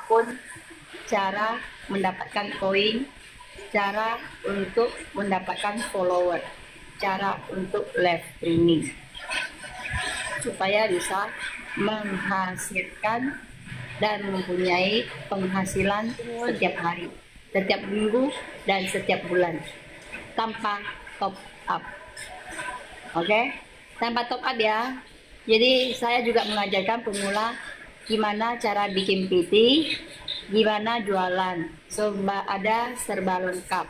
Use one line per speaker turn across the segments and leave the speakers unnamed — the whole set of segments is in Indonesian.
akun, cara mendapatkan koin, cara untuk mendapatkan follower, cara untuk live streaming, supaya bisa menghasilkan dan mempunyai penghasilan setiap hari, setiap minggu, dan setiap bulan tanpa top up. Oke, tanpa top up ya. Jadi saya juga mengajarkan pemula gimana cara bikin PT, gimana jualan, serba lengkap.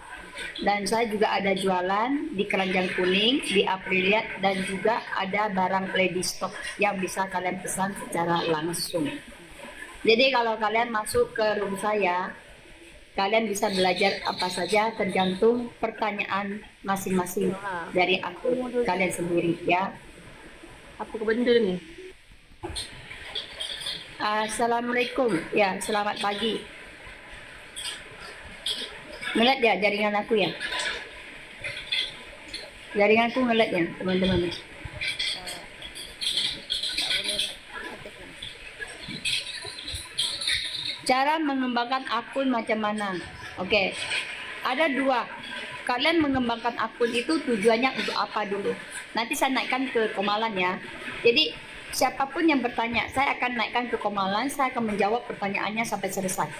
Dan saya juga ada jualan di Keranjang Kuning, di Apriliat, dan juga ada barang ready stock yang bisa kalian pesan secara langsung. Jadi kalau kalian masuk ke room saya, kalian bisa belajar apa saja tergantung pertanyaan masing-masing dari aku kalian sendiri ya.
Apa benda ni?
Assalamualaikum. Ya, selamat pagi. Ngeliat ya jaringan aku ya? Jaringanku ngeliat ya teman-teman. Cara mengembangkan akun macam mana? Oke, ada dua. Kalian mengembangkan akun itu tujuannya untuk apa dulu? Nanti saya naikkan ke Komalan ya. Jadi siapapun yang bertanya, saya akan naikkan ke Komalan. Saya akan menjawab pertanyaannya sampai selesai.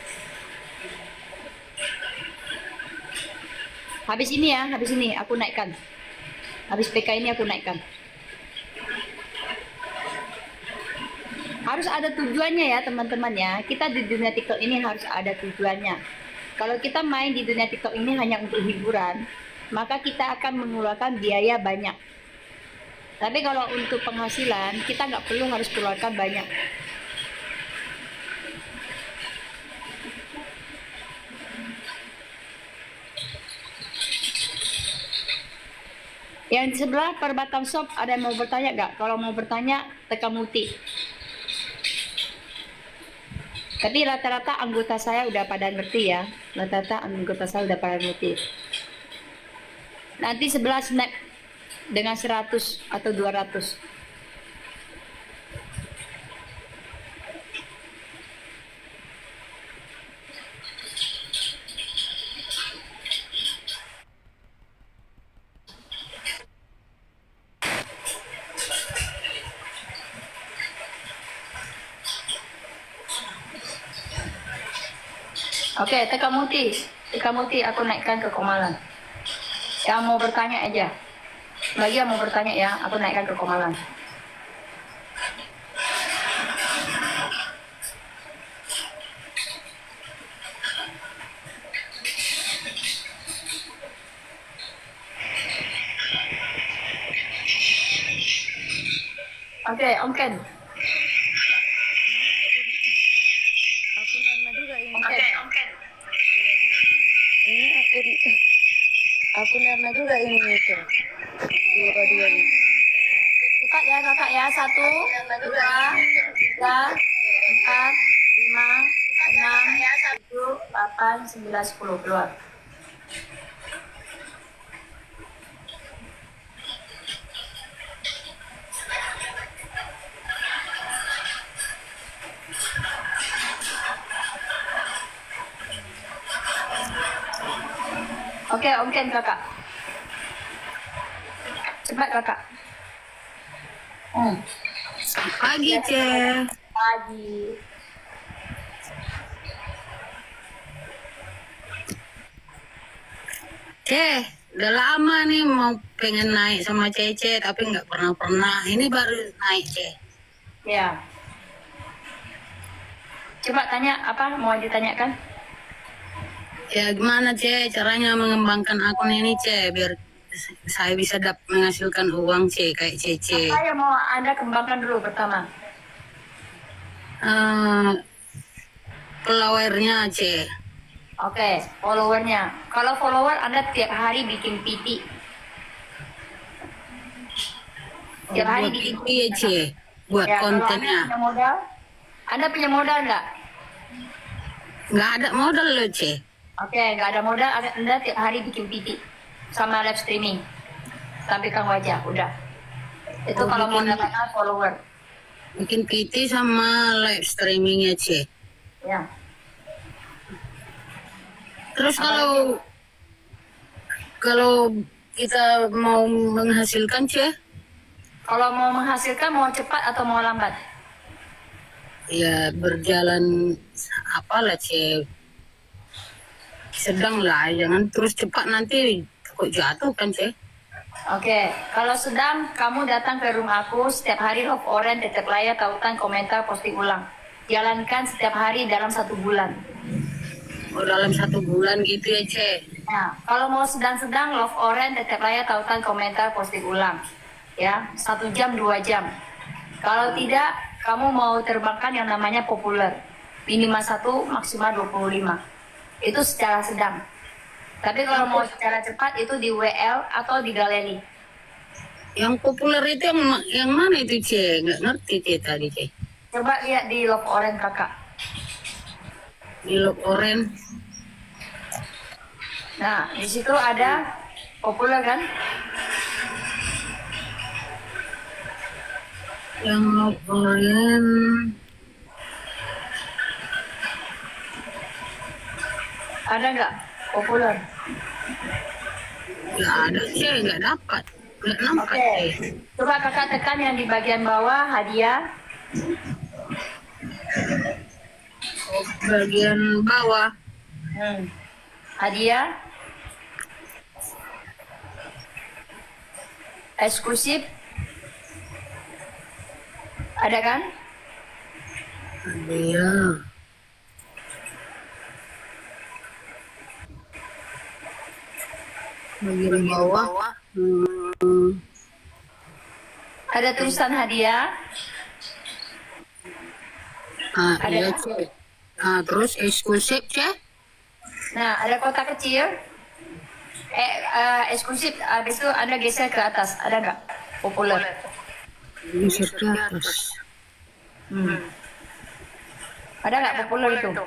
Habis ini ya, habis ini aku naikkan. Habis PK ini aku naikkan. Harus ada tujuannya ya teman-teman ya. Kita di dunia TikTok ini harus ada tujuannya. Kalau kita main di dunia TikTok ini hanya untuk hiburan, maka kita akan mengeluarkan biaya banyak. Tapi kalau untuk penghasilan, kita nggak perlu harus keluarkan banyak. Yang di sebelah Perbatang Shop ada yang mau bertanya nggak? Kalau mau bertanya, tekan multi. Tapi rata-rata anggota saya udah pada ngerti ya. Rata-rata anggota saya udah pada ngerti. Nanti sebelah snap dengan 100 atau 200. Oke, tekan multi. Tekan multi, aku naikkan ke Komalan. Yang mau bertanya aja. Bagi yang mau bertanya ya, aku naikkan ke Komalan. Oke, Om Ken.
Aku Nerna juga ini itu. Dua-duanya.
Cepat ya kakak ya. 1, 2, 3, 4, 5, 6, 7, 8, 9, 10. Keluar. Oke, Om Ken kakak. Cepat kakak.
Pagi, Ce.
Pagi.
Ce, udah lama nih mau pengen naik sama Cece, tapi nggak pernah. Ini baru naik, Ce.
Ya. Coba tanya apa mau ditanyakan?
Ya gimana, Ce, caranya mengembangkan akun ini, Ce, biar saya bisa menghasilkan uang, Ce, kayak Cece.
Apa yang mau Anda kembangkan dulu pertama?
Followernya, Ce.
Oke, followernya. Kalau follower Anda tiap hari bikin PT. Tiap hari bikin
PT ya, Ce, buat
ya,
kontennya.
Anda punya modal? Anda punya modal nggak?
Nggak ada modal loh, Ce.
Oke, nggak ada modal. Anda tiap hari bikin PT sama live streaming. Tampilkan wajah, udah. Itu kalau mau dapatkan follower.
Bikin PT sama live streaming ya, Ce.
Ya.
Terus kalau kita mau menghasilkan Ce,
Kalau mau menghasilkan mau cepat atau mau lambat?
ya berjalan apalah Ce, sedang lah, jangan terus cepat nanti kok jatuh kan Ce.
Oke, kalau sedang kamu datang ke rumah aku setiap hari love orange, tetap layak, tautan, komentar, posting ulang. Jalankan setiap hari dalam 1 bulan.
Oh dalam 1 bulan gitu ya Ce.
Nah, kalau mau sedang-sedang love orange, tetap layak, tautan, komentar, posting ulang. Ya, 1 jam 2 jam. Kalau tidak, kamu mau terbangkan yang namanya populer. Minimal 1, maksimal 25. Itu secara sedang. Tapi kalau mau secara cepat itu di WL atau di galeri.
Yang populer itu yang mana itu Ce? Nggak ngerti Ce tadi Ce.
Coba lihat di love orange kakak.
Di Love Orange.
Nah, di situ ada populer kan?
Yang Love Orange.
Ada nggak populer?
Nggak ada Ce, nggak dapat. Nggak nampak
Oke.
Ce.
Coba kakak tekan yang di bagian bawah hadiah.
Bagian bawah.
Hadiah. Eksklusif. Ada kan?
Iya. Bagian bawah.
Ada tulisan hadiah. Ada.
Iya Ce. Terus eksklusif Ce.
Nah, ada kotak kecil. Eksklusif. Habis itu Anda geser ke atas. Ada nggak? Populer.
Geser ke atas.
Ada nggak populer itu?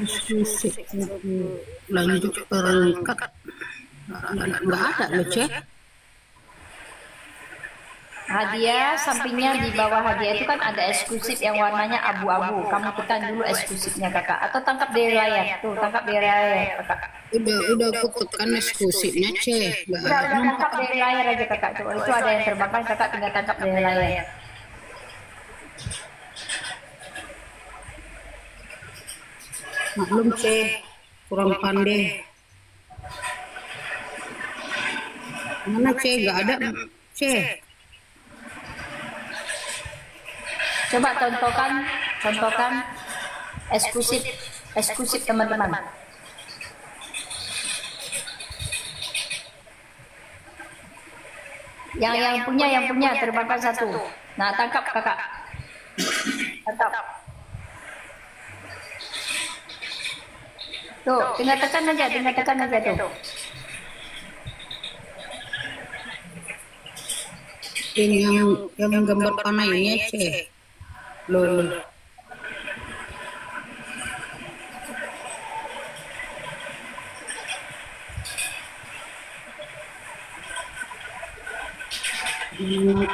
Eksklusif. Lanjut perangkat. Nggak ada loh Ce.
Hadiah sampingnya di bawah hadiah itu kan ada eksklusif yang warnanya abu-abu. Kamu tekan dulu eksklusifnya kakak. Atau tangkap dari layar. Tuh, tangkap dari layar kakak.
Udah aku tekan eksklusifnya Ce. Nggak
Udah
ada.
tangkap dari layar aja kakak. Coba itu ada yang terbakar kakak tinggal tangkap dari layar.
Maklum Ce, kurang pandai. Mana Ce? Nggak ada Ce.
Coba contohkan eksklusif teman-teman. Yang punya terbakar 1. Nah, tangkap kakak. Tangkap. Tuh, tinggal tekan aja tuh.
Ini yang gambar panah ini ya Ce. Loh.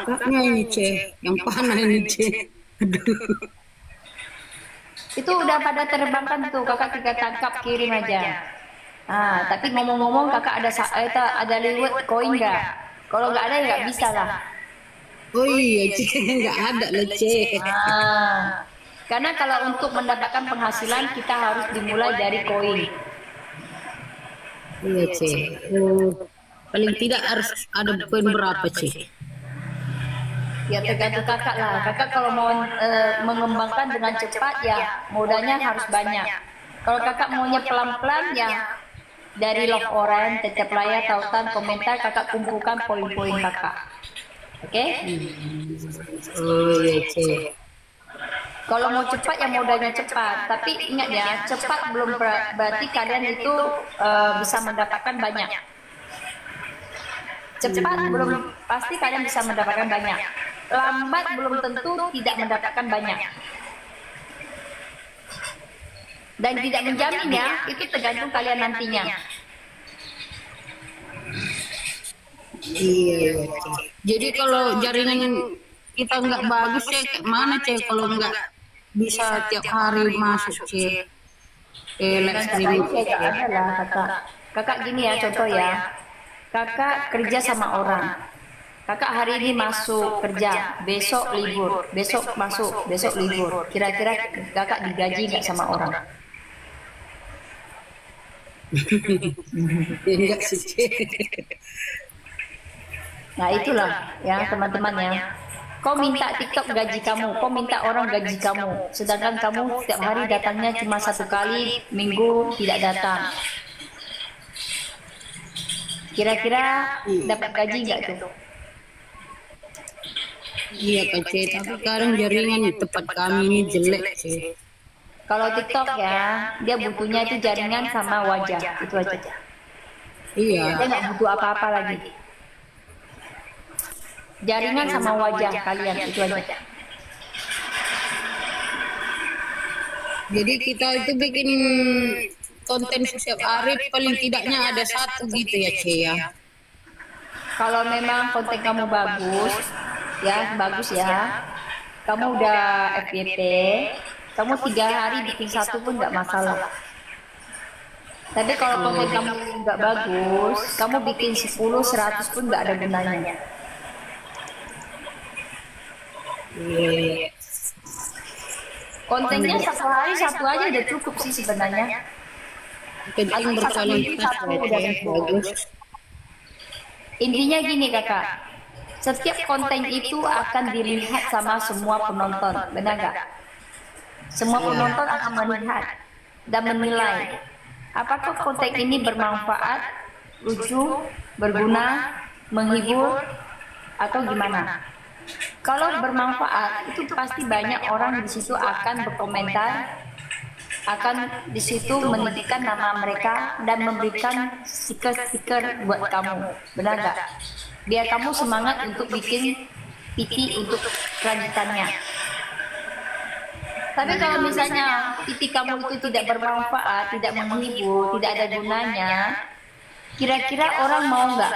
Kakaknya ini Ce, yang panah ini Ce. Aduh.
Itu udah pada terbangkan tuh, kakak tinggal tangkap kirim aja. Ah, tapi ngomong-ngomong kakak ada liwet koin nggak? Kalau nggak ada ya nggak bisa lah.
Oh iya Ce, nggak ada loh Ce.
Karena kalau untuk mendapatkan penghasilan kita harus dimulai dari koin.
Iya Ce. Paling tidak harus ada poin berapa Ce?
Ya tergantung kakak lah. Kakak kalau mau mengembangkan dengan cepat ya modalnya harus banyak. Kalau kakak maunya pelan-pelan ya dari love orange, tetap layak, tautan, komentar, kakak kumpulkan poin-poin kakak. Oke?
Oh iya Ce.
Kalau mau cepat ya modalnya cepat. Tapi ingat ya, cepat belum berarti kalian itu bisa mendapatkan banyak. Cepat belum pasti kalian bisa mendapatkan banyak. Lambat belum tentu tidak mendapatkan banyak. Dan tidak menjamin ya, itu tergantung kalian nantinya.
Iya. Jadi kalau jaringan kita nggak bagus cek, mana cek kalau nggak bisa tiap hari masuk cek live streaming.
Adalah kakak gini ya, contoh ya, kakak kerja sama orang, kakak hari ini masuk kerja, besok libur, besok masuk, besok libur, kira-kira kakak digaji nggak sama orang?
Enggak sih cek.
Nah itulah ya teman-teman ya, kau minta TikTok gaji kamu, kau minta orang gaji kamu, sedangkan kamu setiap hari datangnya cuma 1 kali, minggu tidak datang. Kira-kira dapat gaji nggak tuh?
Iya Kak Cek, tapi sekarang jaringan di tempat kami ini jelek Cek.
Kalau TikTok ya, dia butuhnya itu jaringan sama wajah, itu aja.
Iya.
Dia nggak butuh apa-apa lagi. Jaringan sama wajah kalian, itu aja.
Jadi kita itu bikin konten setiap hari paling tidaknya ada 1 gitu ya Cek ya.
Kalau memang konten kamu bagus ya, kamu udah FYP, kamu 3 hari bikin 1 pun nggak masalah. Tapi kalau konten kamu nggak bagus, kamu bikin 10, 100 pun nggak ada gunanya. Kontennya 1 hari 1 aja udah cukup sih sebenarnya.
Penting berkualitas ya, bagus.
Intinya gini kakak, setiap konten itu akan dilihat sama semua penonton, benar nggak? Semua penonton akan melihat dan menilai apakah konten ini bermanfaat, lucu, berguna, menghibur, atau gimana. Kalau bermanfaat, itu pasti banyak orang di situ akan berkomentar, akan di situ menitipkan nama mereka dan memberikan stiker-stiker buat kamu, benar nggak? Biar kamu semangat untuk bikin PT untuk kelanjutannya. Tapi kalau misalnya PT kamu itu tidak bermanfaat, tidak menghibur, tidak ada gunanya, kira-kira orang mau nggak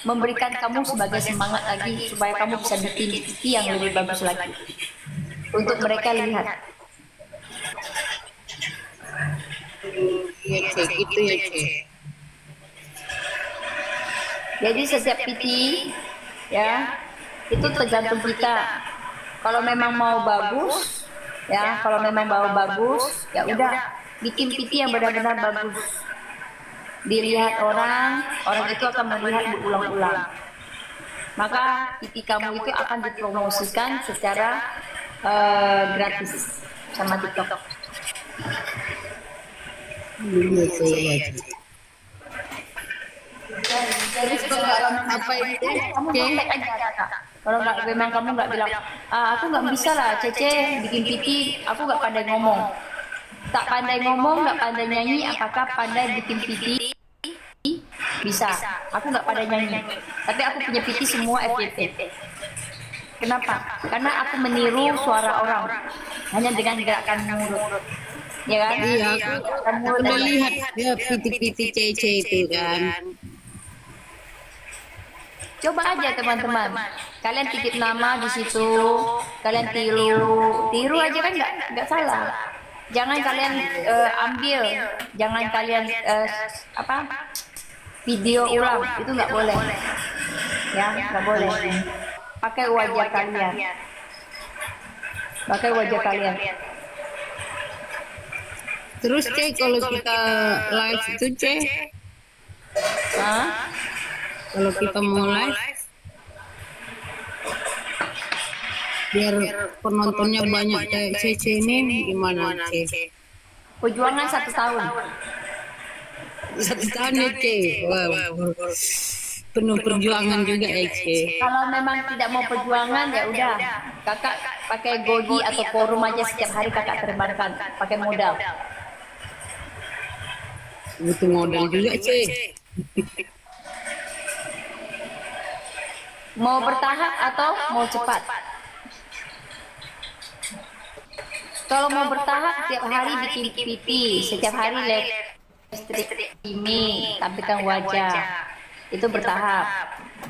memberikan kamu sebagai semangat lagi supaya kamu bisa bikin PT yang lebih bagus lagi untuk mereka lihat.
Iya Cek, gitu ya Cek.
Jadi setiap PT ya itu tergantung kita. Kalau memang mau bagus ya, kalau memang mau bagus ya udah bikin PT yang benar-benar bagus. Dilihat orang itu akan melihat berulang-ulang. Maka PT kamu itu akan dipromosikan secara gratis sama TikTok.
Iya Cek. Terus kalau apa itu
Kamu kontak aja kakak. Kalau nggak memang kamu nggak bilang, aku nggak bisa lah Cece bikin PT, aku nggak pandai ngomong. Tak pandai ngomong, nggak pandai nyanyi, apakah pandai bikin PT? Bisa. Aku nggak pandai nyanyi, tapi aku punya PT semua FYP. Kenapa? Karena aku meniru suara orang hanya dengan gerakan mulut. Ya kan?
Iya, aku udah lihat ya PT-PT Cece itu kan.
Coba aja teman-teman, kalian titip nama di situ, kalian tiru aja kan nggak salah. Jangan kalian ambil, jangan kalian video ulang, itu nggak boleh, ya nggak boleh. Pakai wajah kalian, pakai wajah kalian.
Terus Cek, kalau kita live itu Cek, kalau kita mau live biar penontonnya banyak kayak Cece ini gimana Cek?
Perjuangan 1 tahun.
1 tahun ya Cek. Wow. Penuh perjuangan juga ya Cek.
Kalau memang tidak mau perjuangan ya udah, kakak pakai Godi atau forum aja setiap hari kakak terbangkan, pakai modal.
Butuh modal juga Cek.
Mau bertahap atau mau cepat? Kalau mau bertahap setiap hari bikin PT, setiap hari live streaming, tampilkan wajah, itu bertahap.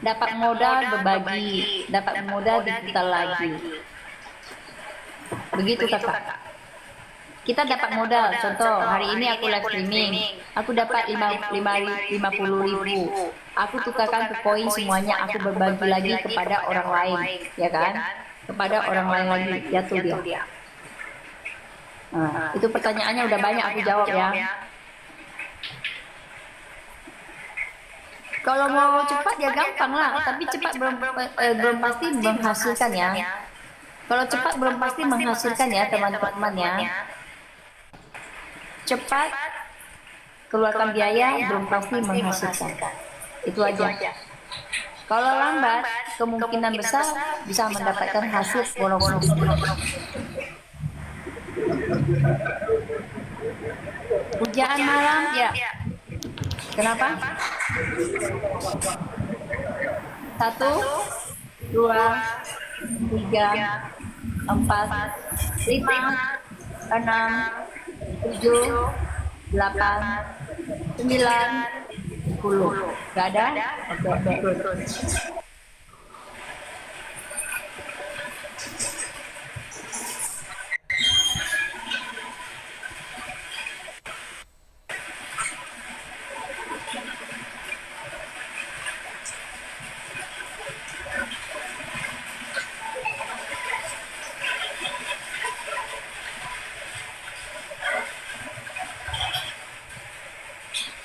dapat modal berbagi, dapat modal diputar lagi. Begitu kakak. Kita dapat modal, contoh hari ini aku live streaming, aku dapat 50.000, aku tukarkan ke koin semuanya, aku berbagi lagi kepada orang lain, ya kan? Kepada orang lain lagi, jatuh dia. Nah, itu pertanyaannya udah banyak aku jawab ya. Kalau mau cepat ya gampang lah, tapi cepat belum pasti menghasilkan ya. Kalau cepat belum pasti menghasilkan ya teman-teman ya. Cepat keluarkan biaya belum pasti menghasilkan. Itu aja. Kalau lambat kemungkinan besar bisa mendapatkan hasil boros. Hujan malam ya. Kenapa? 1, 2, 3, 4, 5, 6, 7, 8, 9, 10. Gak ada? Oke.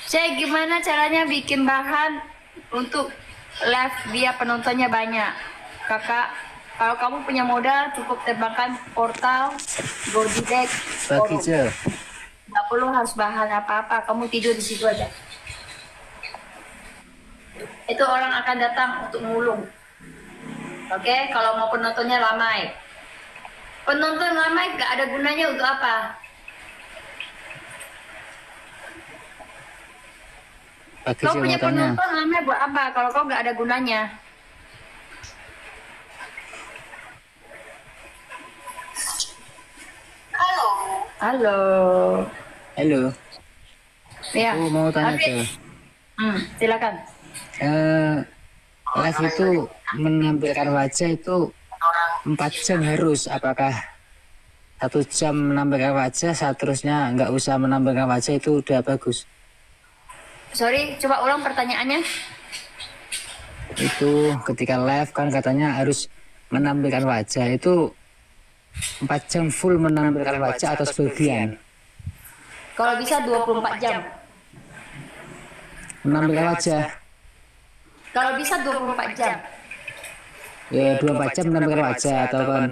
Cek gimana caranya bikin bahan untuk live biar penontonnya banyak. Kakak, kalau kamu punya modal cukup terbangkan portal Gojek.
Bagi Ce.
Nggak perlu harus bahan apa-apa, kamu tidur di situ aja. Itu orang akan datang untuk mulung. Oke, kalau mau penontonnya ramai. Penonton ramai nggak ada gunanya untuk apa?
Bagi
Kau
Ce
punya
mau tanya.
penonton ramai buat apa kalau kau nggak ada gunanya? Halo.
Halo.
Ya.
Aku mau tanya
Oke.
Ce.
Silakan.
Live itu menampilkan wajah itu 4 jam harus. Apakah 1 jam menampilkan wajah, seterusnya nggak usah menampilkan wajah itu udah bagus?
Sorry, coba ulang pertanyaannya.
Itu ketika live kan katanya harus menampilkan wajah, itu 4 jam full menampilkan wajah atau sebagian
Kalau bisa 24 jam.
menampilkan wajah?
Kalau bisa 24 jam.
Ya 24 jam menampilkan wajah, atau kan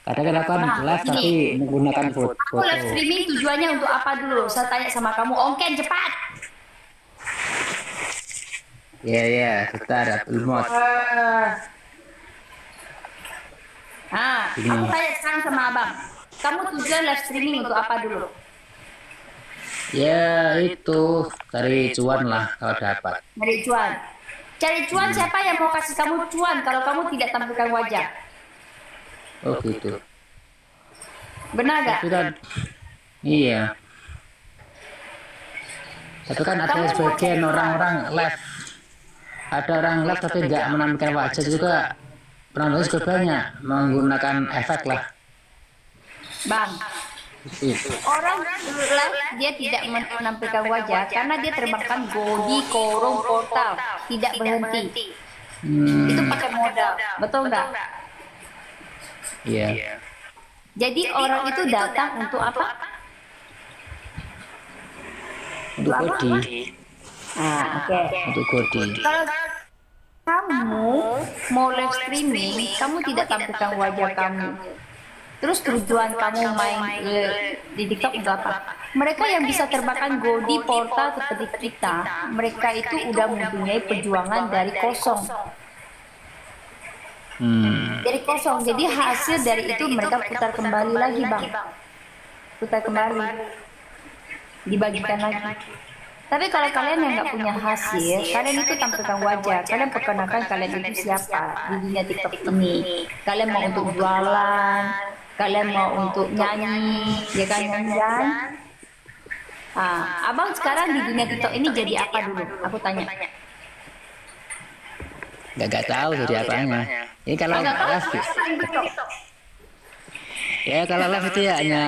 kadang-kadang kan live tapi menggunakan
Aku
foto.
live streaming tujuannya untuk apa dulu? Saya tanya sama kamu, Ongken cepat.
Ya sebentar, remote.
Aku tanya sekarang sama abang. Kamu tujuan live streaming untuk apa dulu?
Ya itu cari cuan lah kalau dapat.
Cari cuan. Cari cuan siapa yang mau kasih kamu cuan kalau kamu tidak tampilkan wajah?
Oh gitu.
Benar gak?
Tapi kan iya. Tapi kan ada sebagian orang-orang live. Ada orang live tapi nggak menampilkan wajah juga. Penonton juga banyak menggunakan efek lah.
Bang,
Itu.
orang live dia tidak menampilkan wajah karena dia terbangkan godi, korong, portal, tidak berhenti. Itu pakai modal, betul nggak?
Iya.
Jadi orang itu datang untuk apa?
Untuk kodi.
Oke.
Untuk kodi.
Kalau kamu mau live streaming, kamu tidak tampilkan wajah kamu. Terus tujuan kamu main di TikTok untuk apa? Mereka yang bisa terbangkan godi portal seperti kita, mereka itu udah mempunyai perjuangan dari kosong. Dari kosong, jadi hasil dari itu mereka putar kembali lagi, bang. Putar kembali, dibagikan lagi. Tapi kalau kalian yang nggak punya hasil, kalian itu tampilkan wajah, kalian perkenalkan kalian itu siapa di dunia TikTok ini. Kalian mau untuk jualan, kalian mau untuk nyanyi, ya kan nyanyian? Abang sekarang di dunia TikTok ini jadi apa dulu? Aku tanya.
nggak tahu dari apanya. Ini kalau live ya kalau live itu ya hanya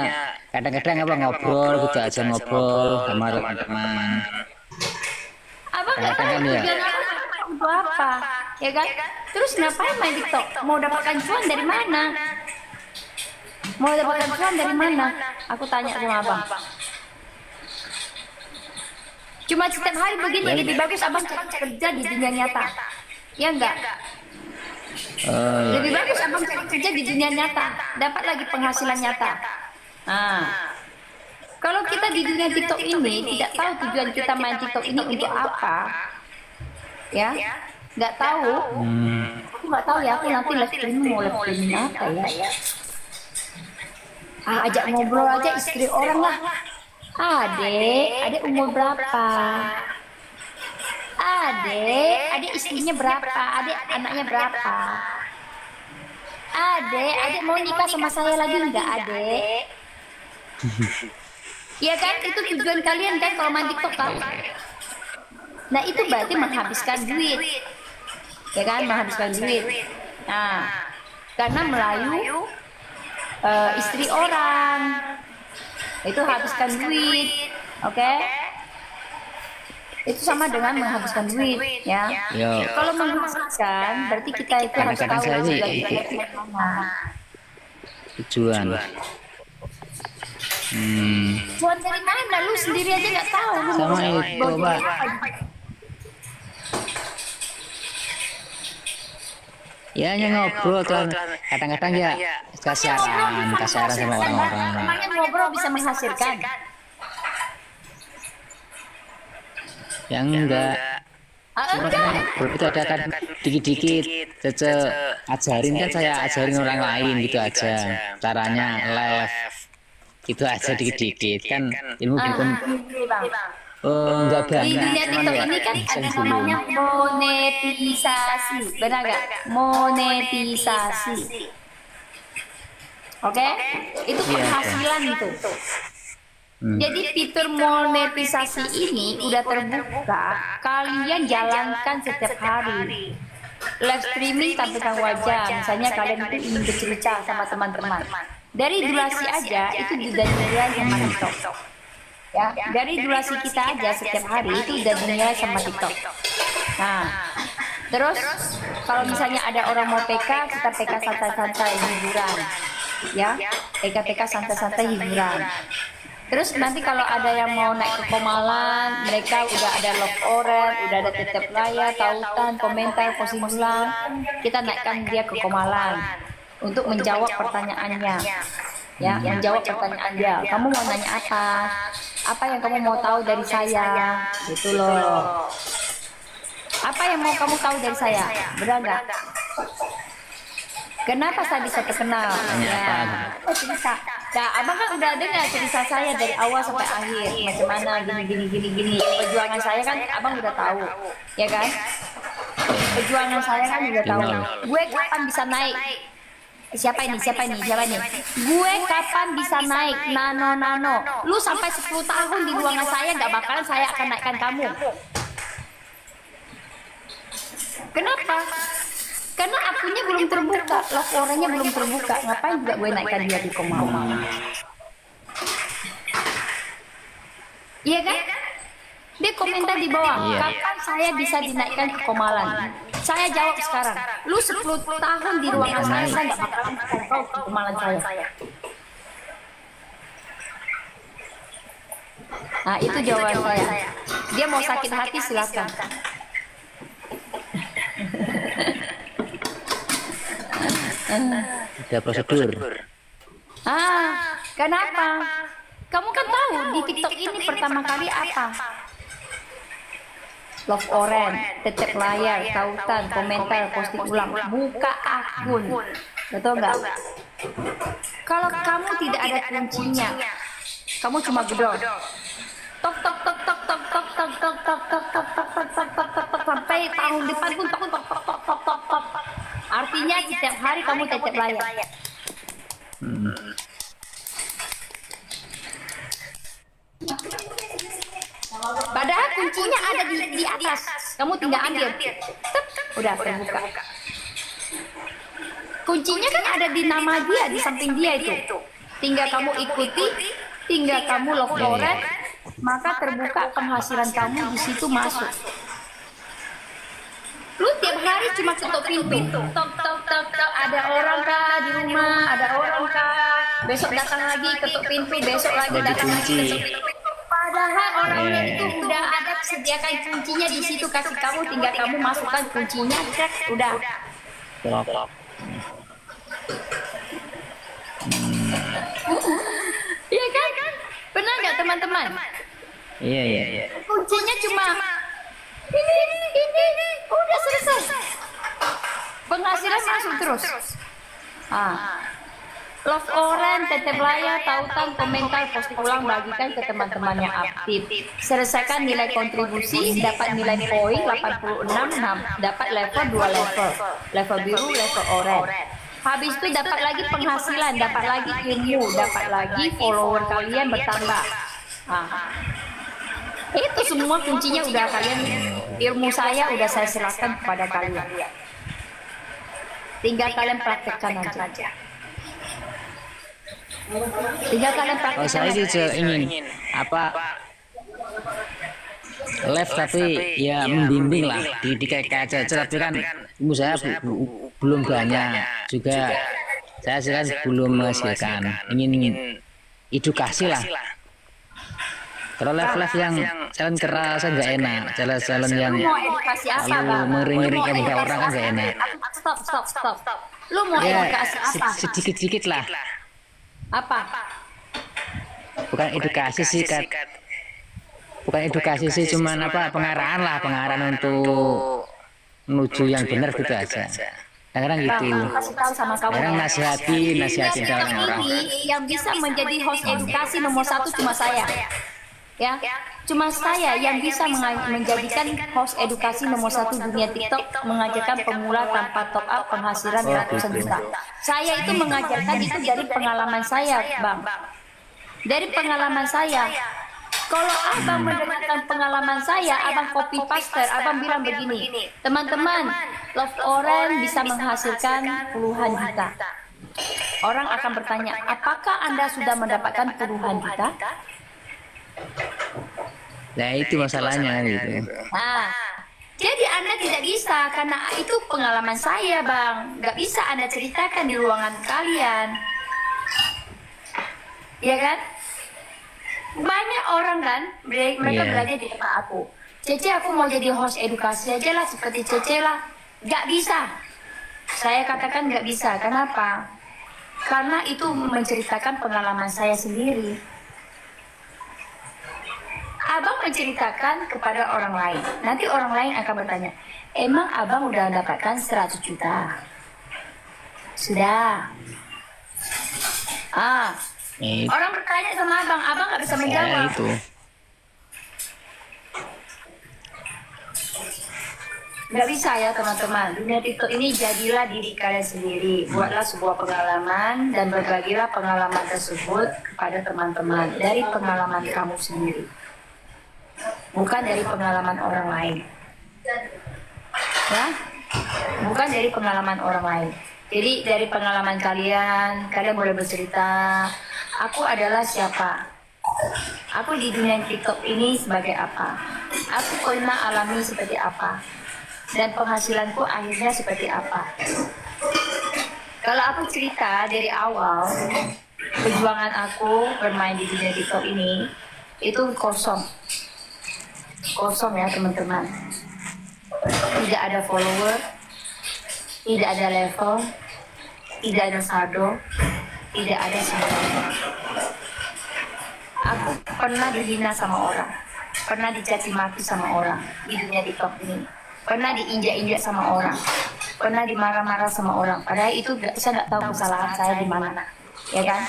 kadang-kadang apa ngobrol gitu aja, ngobrol sama teman-teman.
Abang nggak tahu
Kadang-kadang ya.
tujuan apa untuk apa, ya kan? Terus ngapain main TikTok? Mau dapatkan cuan dari mana? Mau dapatkan cuan dari mana? Aku tanya sama abang. Cuma setiap hari begini lebih bagus abang cari kerja di dunia nyata, ya enggak?
Oh, iya.
Lebih bagus abang cari kerja di dunia nyata, dapat lagi penghasilan nyata. Nah, kalau kita di dunia TikTok ini tidak tahu tujuan kita main TikTok ini untuk apa, ya, nggak tahu. Aku nggak tahu ya, aku nanti live streaming mau live streaming apa ya? Ajak ngobrol aja istri orang lah. Adek umur berapa? Adek istrinya berapa? Adek anaknya berapa? Adek mau nikah sama saya lagi enggak, adek? Iya kan, itu tujuan kalian kan kalau main TikTok kan? Nah itu berarti menghabiskan duit, ya kan, menghabiskan duit. Nah, karena melayu istri orang itu habiskan duit, oke? Itu sama dengan menghabiskan duit, ya.
Yo.
Kalau menghabiskan, berarti kita itu harus
Kadang-kadang
tahu
saya
tujuan
sih
kita itu mana.
tujuan.
Cuan dari mana? Lu sendiri aja nggak tahu. Lu
Sama
mau
itu,
bagi
Mbak.
apa?
Ya hanya ngobrol tuh, kadang-kadang ya kasihan sama orang-orang.
Emangnya ngobrol bisa menghasilkan?
Yang enggak,
Enggak.
itu ada kan dikit-dikit, Cece ajarin kan, saya ajarin orang lain gitu aja, caranya live, gitu aja dikit-dikit kan, ilmu bukan.
Ini, Bang.
Oh enggak
Di
banyak,
dunia
cuman
TikTok
ya
ini kan
iseng
ada
dulu.
namanya monetisasi, benar nggak? Monetisasi, oke? Itu
Iya,
penghasilan itu. Jadi fitur monetisasi ini udah terbuka, kalian jalankan setiap hari. Live streaming tampilkan wajah, misalnya kalian itu ingin bercerita sama teman-teman. Dari durasi aja itu sudah dinilai sama TikTok. Ya, dari durasi kita aja setiap hari itu udah dinilai sama TikTok. Nah, terus kalau misalnya ada orang mau PK, kita PK santai-santai hiburan, ya, PK santai-santai hiburan. Terus nanti kalau ada yang mau naik ke Komalan, mereka udah ada love orange, udah ada tetep layar, tautan, komentar, posimulan, kita naikkan dia ke Komalan untuk menjawab pertanyaannya. Ya, menjawab pertanyaan dia. Kamu mau nanya apa? Apa yang kamu mau tahu dari saya? Gitu loh. Apa yang mau kamu tahu dari saya? Benar nggak? Kenapa saya bisa terkenal? Ya, cerita. Nah, abang kan udah dengar cerita saya dari awal sampai akhir. Macam mana gini. Perjuangan saya kan abang udah tahu, ya kan? Perjuangan saya kan udah tahu. Gue kapan bisa naik? Siapa ini? Gue kapan bisa naik? Nano. Lu sampai 10 tahun di ruangan saya nggak bakalan saya akan naikkan kamu. Kenapa? Karena akunnya belum terbuka, love orangnya belum terbuka. Ngapain juga gue naikkan dia di Komalan? Iya kan? Dia komentar di bawah, kapan saya bisa dinaikkan ke Komalan? Saya jawab sekarang, lu 10 tahun di ruangan saya nggak bakalan bisa kau ke Komalan saya. Nah itu jawaban saya. Dia mau sakit hati silakan.
Ada prosedur.
Kenapa? Kamu kan tahu di TikTok ini pertama kali apa? Love orange, tetep layar, tautan, komentar, posting ulang, buka akun. Betul nggak? Kalau kamu tidak ada kuncinya, kamu cuma gedor. Tok sampai tahun depan pun tok. Artinya setiap hari kamu tetep layar. Padahal kuncinya ada di atas. Kamu tinggal ambil. Tep, Udah terbuka. Kuncinya kan ada di nama dia, di samping dia itu. Tinggal kamu ikuti, tinggal kamu love Loren, maka terbuka penghasilan kamu di situ masuk. Lu tiap hari cuma ketuk pintu, tok tok tok tok, ada orang kah di rumah, ada orang kah, besok datang lagi ketuk pintu, besok lagi datang lagi ketuk pintu. Padahal orangnya itu udah ada sediakan kuncinya di situ, kasih kamu, tinggal kamu masukkan kuncinya, cek, udah. Iya kan? Benar nggak teman-teman?
Iya.
Kuncinya cuma ini, udah selesai. Penghasilan masuk terus. Love Oren, Teteh Belaya, tautan, komentar, post ulang, bagikan ke teman-teman yang aktif. Selesaikan nilai kontribusi, dapat nilai poin 86, dapat level 2 level. Level biru, level oren. Habis itu dapat lagi penghasilan, dapat lagi ilmu, dapat lagi follower kalian bertambah. Itu semua kuncinya udah kalian, ilmu saya udah saya serahkan kepada kalian. Tinggal kalian praktekkan aja. Tinggal kalian praktekkan.
Kalau saya sih ingin live tapi ya membimbing lah di kayak aja, tapi kan ilmu saya belum banyak juga. Saya kan belum menghasilkan, ingin edukasi lah. Kalau live yang jalan keras nggak enak, jalan yang lalu mengering-ngeringkan orang kan nggak enak.
Stop. Lu mau edukasi apa?
Sedikit lah.
Apa?
Bukan edukasi sih, bukan edukasi sih, cuman pengarahan untuk menuju yang benar gitu aja. Kadang gitu. Kadang nasihatin orang.
Yang bisa menjadi host edukasi nomor 1 cuma saya. Ya, cuma saya yang bisa menjadikan host edukasi nomor 1 dunia TikTok, mengajarkan pemula tanpa top up penghasilan ratusan juta. Saya itu mengajarkan itu dari pengalaman saya, Bang. Dari pengalaman saya. Kalau abang mendengarkan pengalaman saya, abang copy paste, abang bilang begini, teman-teman, Love Oren bisa menghasilkan puluhan juta. Orang akan bertanya, apakah Anda sudah mendapatkan puluhan juta?
Nah itu masalahnya gitu.
Jadi Anda tidak bisa, karena itu pengalaman saya, Bang. Nggak bisa Anda ceritakan di ruangan kalian. Ya kan? Banyak orang kan, mereka belajar di tempat aku. Cece, aku mau jadi host edukasi aja lah, seperti Cece lah. Nggak bisa. Saya katakan nggak bisa. Kenapa? Karena itu menceritakan pengalaman saya sendiri. Abang menceritakan kepada orang lain. Nanti orang lain akan bertanya, emang abang udah dapatkan 100 juta? Sudah. Orang bertanya sama abang nggak bisa menjawab.
Itu.
Nggak bisa ya teman-teman. Dunia TikTok ini jadilah diri kalian sendiri. Buatlah sebuah pengalaman dan berbagilah pengalaman tersebut kepada teman-teman dari pengalaman kamu sendiri. Bukan dari pengalaman orang lain. Ya? Bukan dari pengalaman orang lain. Jadi dari pengalaman kalian boleh bercerita, aku adalah siapa? Aku di dunia TikTok ini sebagai apa? Aku pernah alami seperti apa? Dan penghasilanku akhirnya seperti apa? Kalau aku cerita dari awal, perjuangan aku bermain di dunia TikTok ini, itu kosong ya teman-teman. Tidak ada follower, tidak ada level, tidak ada saldo, tidak ada semuanya. Aku pernah dihina sama orang, pernah dicaci maki sama orang di dunia TikTok ini, pernah diinjak-injak sama orang, pernah dimarah-marah sama orang. Padahal itu saya nggak tahu kesalahan saya di mana, ya kan?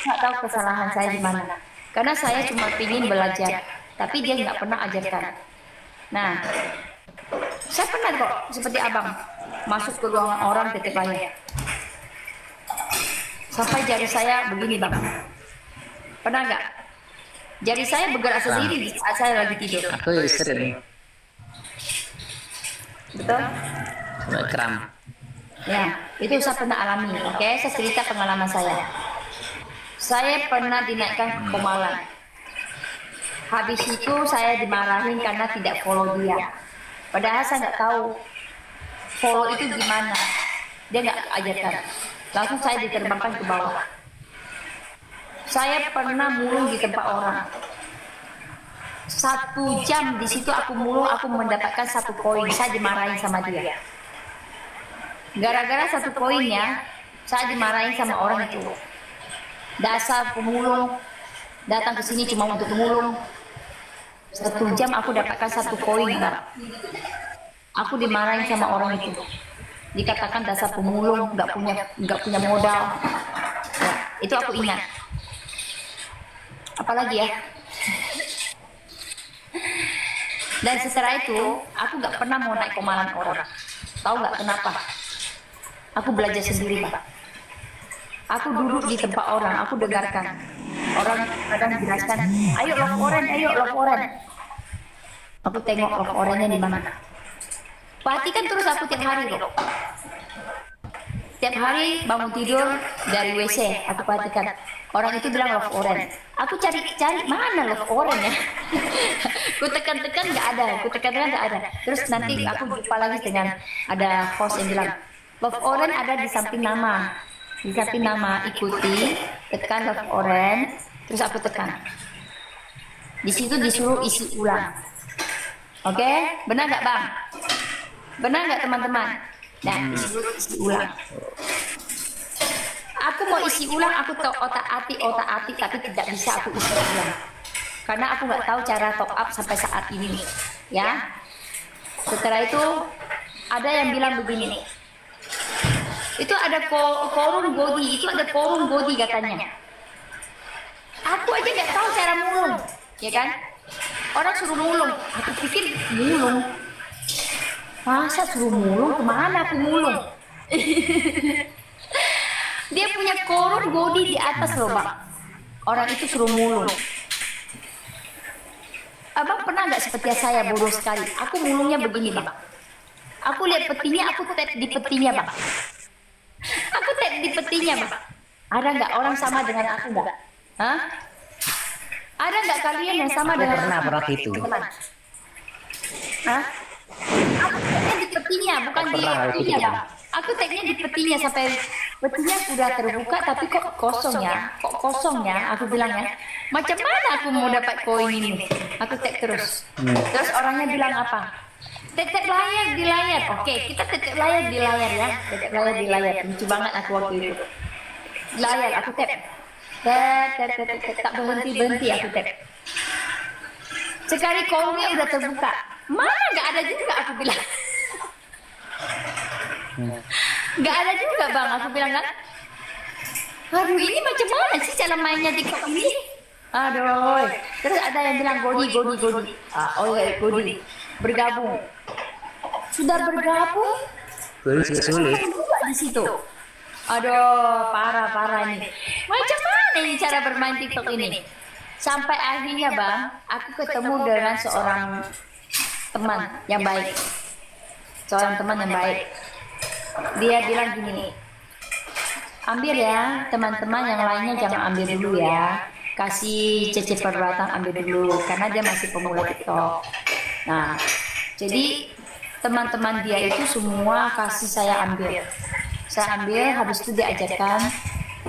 Nggak tahu kesalahan saya di mana. Karena saya cuma pingin belajar, tapi dia nggak pernah ajarkan. Nah, saya pernah kok seperti abang masuk ke ruangan orang Teteh Belaya. Sampai jari saya begini, Bang. Pernah nggak? Jari saya bergerak sendiri di saat saya lagi tidur.
Aku sering.
Betul?
sampai kram.
Ya, itu saya pernah alami. Oke, saya cerita pengalaman saya. Saya pernah dinaikkan ke Komalan. Habis itu saya dimarahin karena tidak follow dia. Padahal saya nggak tahu follow itu gimana. Dia nggak ajarkan. Langsung saya diterbangkan ke bawah. Saya pernah mulung di tempat orang. 1 jam di situ aku mulung, aku mendapatkan 1 koin. Saya dimarahin sama dia. Gara-gara 1 koinnya, saya dimarahin sama orang itu. Dasar pemulung, datang ke sini cuma untuk mulung. 1 jam aku dapatkan 1 koin, Mbak. Aku dimarahin sama orang itu. Dikatakan dasar pemulung, nggak punya modal. Ya, itu aku ingat. Apalagi ya. Dan setelah itu, aku nggak pernah mau naik Komalan orang. Tahu nggak kenapa? Aku belajar sendiri, Pak. Aku duduk di tempat orang, aku dengarkan. Orang kadang jelaskan, ayo love orange, ayo love orange. Aku tengok love orange-nya di mana. Perhatikan terus aku tiap hari loh. Tiap hari bangun tidur dari WC, aku perhatikan. Orang itu bilang love orange. Aku cari mana love orange ya. Ku tekan-tekan nggak ada, nggak ada. Terus nanti aku jumpa lagi dengan ada host yang bilang love orange ada di samping nama. Di samping nama, ikuti, tekan love orange, terus aku tekan. Di situ disuruh isi ulang. Oke, benar nggak Bang? Benar nggak teman-teman? Nah, disuruh isi ulang. Aku mau isi ulang, aku otak-atik, tapi tidak bisa aku isi ulang. Karena aku nggak tahu cara top up sampai saat ini. Ya. Setelah itu, ada yang bilang begini. Itu ada korum godi, katanya. Aku aja nggak tahu cara mulung, ya kan? Orang suruh mulung, aku pikir mulung. Masa suruh mulung, kemana aku mulung? Dia punya korum godi di atas loh, Bang. Orang itu suruh mulung. Abang pernah nggak seperti saya bodoh sekali? Aku mulungnya begini, Bang. Aku lihat petinya, aku tap di petinya, Bang. Aku tap di petinya, Bang. Ada nggak orang sama dengan aku nggak? Hah? Ada nggak kalian yang sama dengan
pernah gitu.
Hah? Aku tagnya di petinya, bukan di petinya, Bang. Aku tagnya di petinya sampai petinya sudah terbuka, tapi kok kosong ya? Kok kosong ya? Aku bilang ya. Macam mana aku mau dapat koin ini? Aku tag terus. Terus orangnya bilang apa? Tetep layar di layar. Oke, kita tetep layar di layar ya. Tetep layar di layar. Lucu banget aku waktu itu. Layar, aku tap. Tak berhenti aku tap. Sekali koinnya udah terbuka. Mana nggak ada juga aku bilang. Nggak ada juga Bang, aku bilang kan. Aduh ini macam mana sih cara mainnya TikTok ini? Aduh. Terus ada yang bilang godi. Godi. Bergabung. Sudah bergabung?
Sulit.
Di situ. Aduh, parah ini. Macam mana ini cara bermain TikTok ini? Sampai akhirnya Bang, aku ketemu dengan seorang teman yang baik. Dia bilang gini, ambil ya teman-teman yang lainnya jangan ambil dulu ya. Kasih Cece Perbatang ambil dulu, karena dia masih pemula TikTok. Nah, jadi teman-teman dia itu semua kasih saya ambil. Saya ambil, habis itu diajarkan.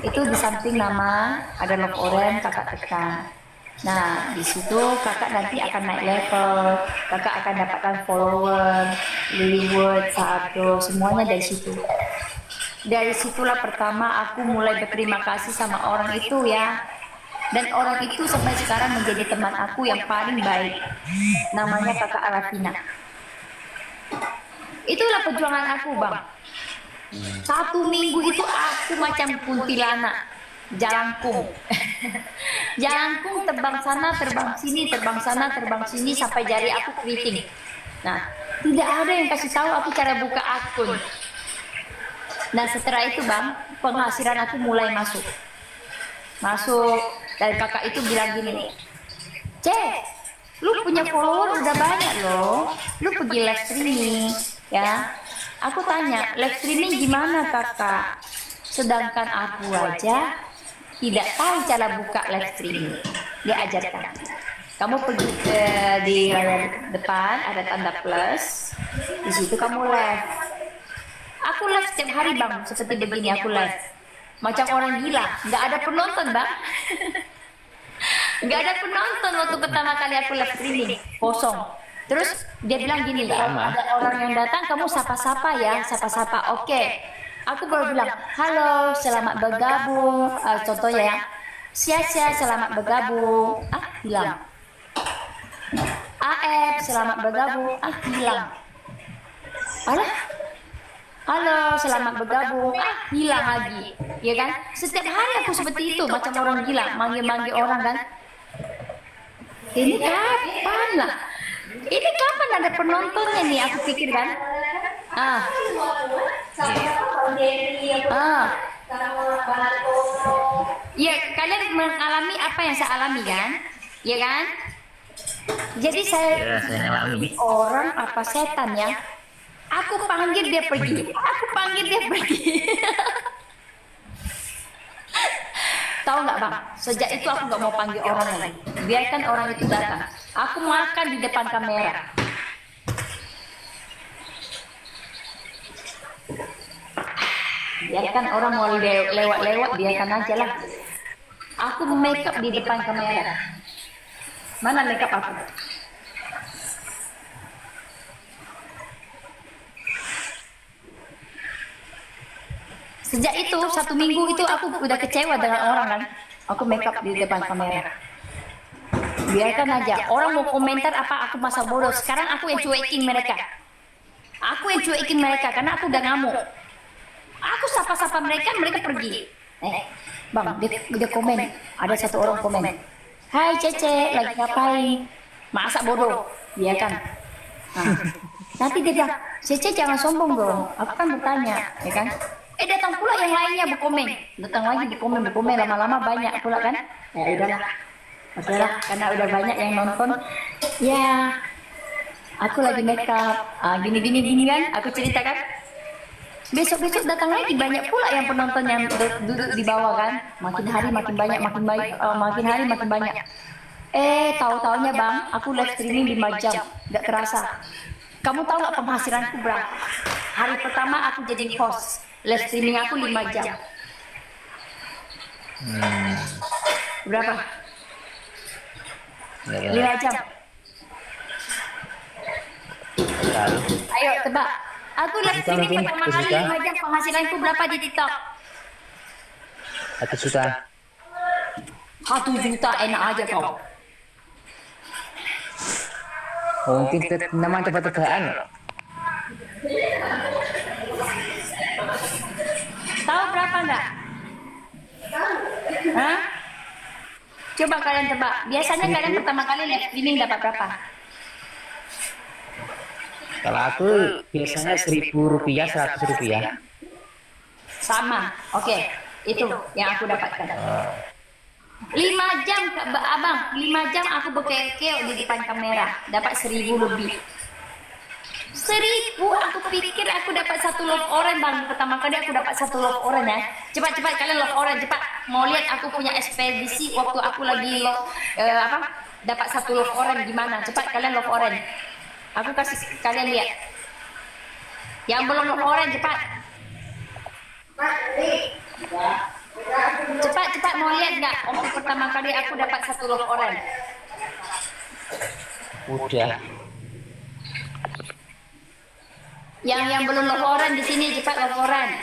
Itu di samping nama ada love orange, kakak tekan. Nah, di situ kakak nanti akan naik level, kakak akan dapatkan follower, reward, saldo, semuanya dari situ. Dari situlah pertama aku mulai berterima kasih sama orang itu ya. Dan orang itu sampai sekarang menjadi teman aku yang paling baik. Namanya kakak Arafina. Itulah perjuangan aku Bang. 1 minggu itu aku macam kuntilanak. Jalangkung. Jalangkung terbang sana, terbang sini, terbang sana, terbang sini sampai jari aku keriting. Nah, tidak ada yang kasih tahu aku cara buka akun. Nah, setelah itu Bang, penghasilan aku mulai masuk. Dan kakak itu bilang gini, Cek, lu punya follower udah banyak loh. Lu pergi live streaming, ya. Aku tanya, live streaming gimana kakak? Sedangkan aku aja tidak tahu cara buka live streaming. Dia ajarkan. Kamu pergi ke di layar depan ada tanda plus, di situ kamu live. Aku live setiap hari bang, seperti begini aku live. Macam orang gila, nggak ada penonton bang. Nggak ada penonton waktu pertama kali aku live streaming, kosong. Terus dia bilang gini, ada orang yang datang, kamu sapa-sapa ya, sapa-sapa. Oke. Aku baru bilang, halo, selamat bergabung. Contohnya ya, Sia-sia, selamat bergabung. Hilang. AF, selamat bergabung. Hilang. Alah. Halo, selamat bergabung. Hilang lagi. Ya kan? Setiap hari aku seperti itu, macam orang gila, manggil-manggil orang kan. Ini kapan lah? Ini kapan ada penontonnya nih? Aku pikir kan. Ya, kalian mengalami apa yang saya alami kan? Ya kan? Jadi saya alami orang apa setan ya? Aku panggil dia pergi. Aku panggil dia pergi. Tahu nggak bang? Sejak itu aku nggak mau panggil orang lagi. Biarkan orang itu datang. Aku makan di depan kamera. Biarkan orang mau lewat-lewat, biarkan aja lah. Aku make up di depan kamera. Mana make up aku? Sejak itu, 1 minggu itu aku udah kecewa dengan orang kan. Aku make up di depan kamera. Biarkan aja. Orang mau komentar apa, aku masa bodoh. Sekarang aku yang cuekin mereka. Aku yang cuekin mereka karena aku udah ngamuk. Aku sapa-sapa mereka, mereka pergi. Bang, dia komen. Ada satu orang komen. Hai Cece, lagi ngapain? Masa bodoh? Biarkan. Nanti dia bilang, Cece jangan sombong dong. Aku kan bertanya, ya kan? Datang pula yang lainnya berkomen. Datang lagi berkomen, lama-lama banyak pula kan. Ya udahlah. Masalah karena udah banyak yang nonton. Ya, aku lagi make up. Gini kan, aku ceritakan. Besok-besok datang lagi banyak pula yang penonton yang duduk di bawah kan. Makin hari makin banyak, makin hari makin banyak. Tahu-taunya bang, aku live streaming 5 jam, gak kerasa. Kamu tahu gak penghasilanku berapa? Hari pertama aku jadi host, live streaming aku 5 jam. Berapa? 5 jam. Ayo tebak. Aku live streaming pertama kali 5 jam, penghasilanku berapa di TikTok?
1 juta.
1 juta enak aja kau.
Mungkin nama tebak-tebakan.
Tahu berapa enggak? Hah? Coba kalian tebak. Biasanya kalian pertama kali live streaming dapat berapa?
Kalau aku biasanya 1.000 rupiah, 100 rupiah.
Sama. Oke. Itu yang aku dapatkan. 5 jam abang, 5 jam aku berkeok di depan kamera, dapat 1.000 lebih. 1.000, aku pikir aku dapat 1 love orange bang. Pertama kali aku dapat 1 love orange ya. Cepat kalian love orange cepat. Mau lihat aku punya ekspedisi waktu aku lagi dapat 1 love orange gimana? Cepat kalian love orange. Aku kasih kalian lihat. Yang belum love orange cepat. Cepat mau lihat nggak? Waktu pertama kali aku dapat 1 love orange.
Udah.
Yang belum love orange di sini cepat love orange.